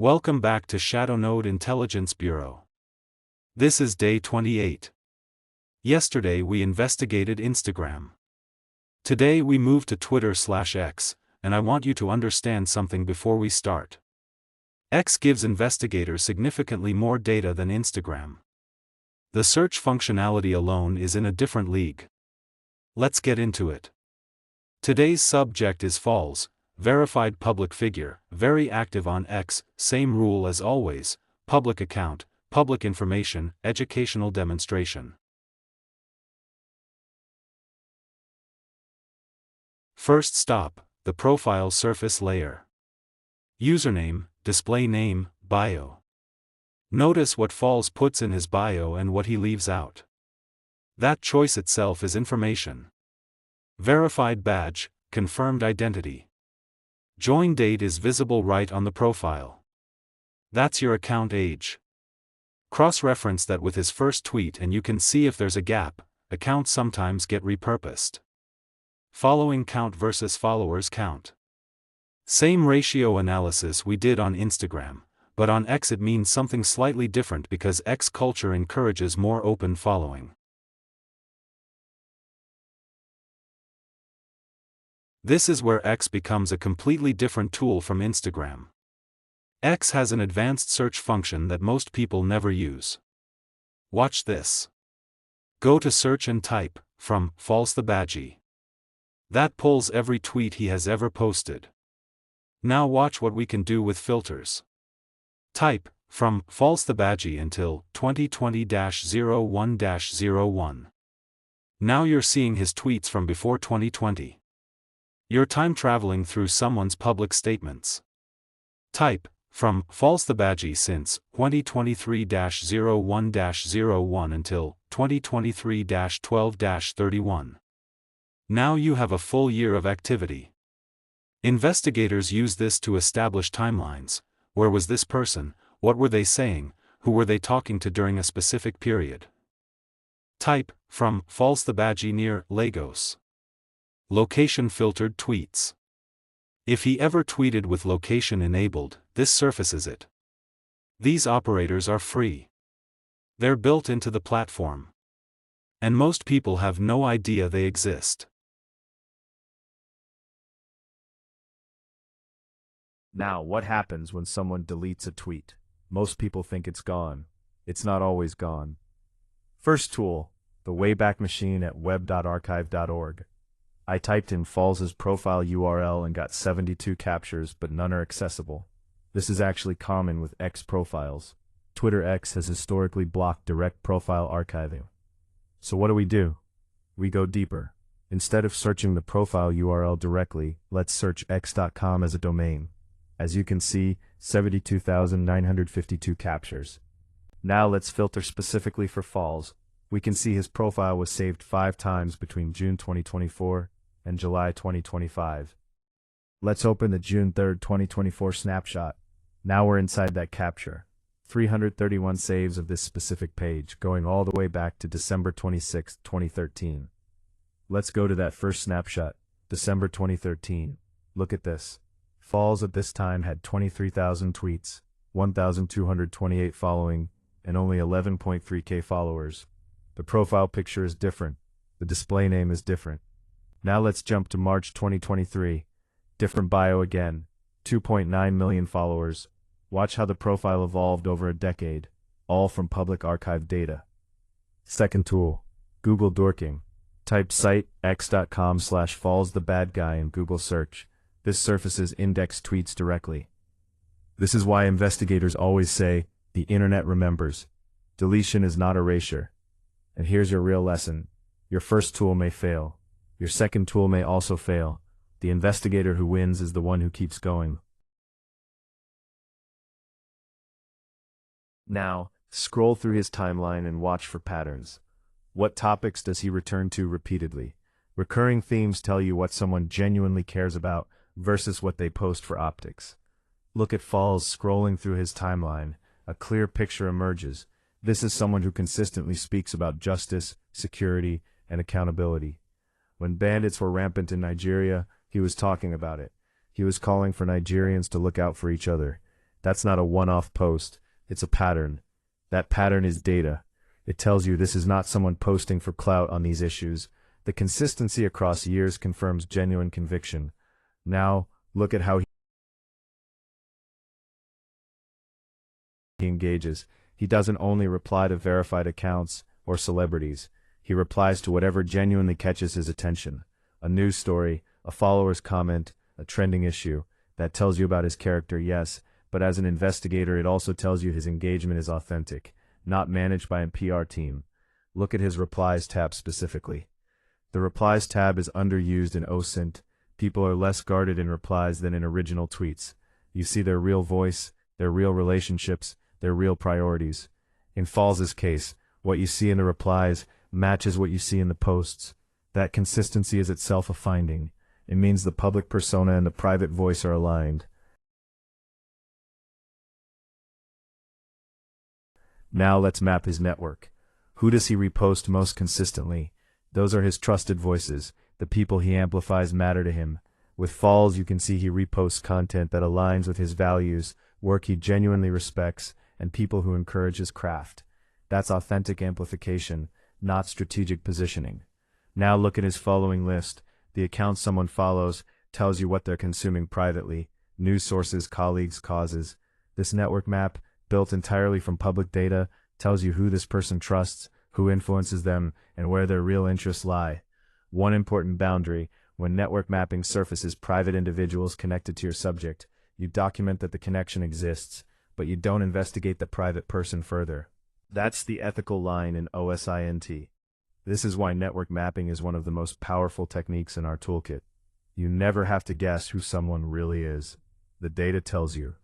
Welcome back to ShadowNode Intelligence Bureau. This is day 28. Yesterday we investigated Instagram. Today we move to Twitter/X, and I want you to understand something before we start. X gives investigators significantly more data than Instagram. The search functionality alone is in a different league. Let's get into it. Today's subject is Falls, verified public figure, very active on X, same rule as always, public account, public information, educational demonstration. First stop, the profile surface layer. Username, display name, bio. Notice what Falls puts in his bio and what he leaves out. That choice itself is information. Verified badge, confirmed identity. Join date is visible right on the profile. That's your account age. Cross-reference that with his first tweet and you can see if there's a gap. Accounts sometimes get repurposed. Following count versus followers count. Same ratio analysis we did on Instagram, but on X it means something slightly different because X culture encourages more open following. This is where X becomes a completely different tool from Instagram. X has an advanced search function that most people never use. Watch this. Go to search and type, from Falls the Badgie. That pulls every tweet he has ever posted. Now watch what we can do with filters. Type, from Falls the Badgie until 2020-01-01. Now you're seeing his tweets from before 2020. You're time traveling through someone's public statements. Type, from Falls the Badgie since 2023-01-01 until 2023-12-31. Now you have a full year of activity. Investigators use this to establish timelines. Where was this person? What were they saying? Who were they talking to during a specific period? Type, from Falls the Badgie near Lagos. Location filtered tweets. If he ever tweeted with location enabled, this surfaces it. These operators are free. They're built into the platform. And most people have no idea they exist. Now, what happens when someone deletes a tweet? Most people think it's gone. It's not always gone. First tool, the Wayback Machine at web.archive.org. I typed in Falls' profile URL and got 72 captures, but none are accessible. This is actually common with X profiles. Twitter X has historically blocked direct profile archiving. So what do? We go deeper. Instead of searching the profile URL directly, let's search x.com as a domain. As you can see, 72,952 captures. Now let's filter specifically for Falls. We can see his profile was saved 5 times between June 2024 and July 2025. Let's open the June 3, 2024 snapshot. Now we're inside that capture. 331 saves of this specific page, going all the way back to December 26, 2013. Let's go to that first snapshot, December 2013. Look at this. Falls at this time had 23,000 tweets, 1,228 following, and only 11.3k followers. The profile picture is different. The display name is different. Now let's jump to March 2023. Different bio again. 2.9 million followers. Watch how the profile evolved over a decade, all from public archive data. Second tool, Google Dorking. Type site x.com/fallsthebadguy in Google search. This surfaces indexed tweets directly. This is why investigators always say, the internet remembers. Deletion is not erasure. And here's your real lesson. Your first tool may fail. Your second tool may also fail. The investigator who wins is the one who keeps going. Now, scroll through his timeline and watch for patterns. What topics does he return to repeatedly? Recurring themes tell you what someone genuinely cares about versus what they post for optics. Look at Falls scrolling through his timeline. A clear picture emerges. This is someone who consistently speaks about justice, security, and accountability. When bandits were rampant in Nigeria, he was talking about it. He was calling for Nigerians to look out for each other. That's not a one-off post, it's a pattern. That pattern is data. It tells you this is not someone posting for clout on these issues. The consistency across years confirms genuine conviction. Now, look at how he engages. He doesn't only reply to verified accounts or celebrities. He replies to whatever genuinely catches his attention. A news story, a follower's comment, a trending issue. That tells you about his character, yes, but as an investigator it also tells you his engagement is authentic, not managed by a PR team. Look at his replies tab specifically. The replies tab is underused in Osint. People are less guarded in replies than in original tweets. You see their real voice, their real relationships, their real priorities. In Falls' case, what you see in the replies matches what you see in the posts. That consistency is itself a finding. It means the public persona and the private voice are aligned. Now let's map his network. Who does he repost most consistently? Those are his trusted voices. The people he amplifies matter to him. With Falls, you can see he reposts content that aligns with his values, work he genuinely respects, and people who encourage his craft. That's authentic amplification, not strategic positioning. Now look at his following list. The account someone follows tells you what they're consuming privately, news sources, colleagues, causes. This network map, built entirely from public data, tells you who this person trusts, who influences them, and where their real interests lie. One important boundary: when network mapping surfaces private individuals connected to your subject, you document that the connection exists, but you don't investigate the private person further. That's the ethical line in OSINT. This is why network mapping is one of the most powerful techniques in our toolkit. You never have to guess who someone really is. The data tells you.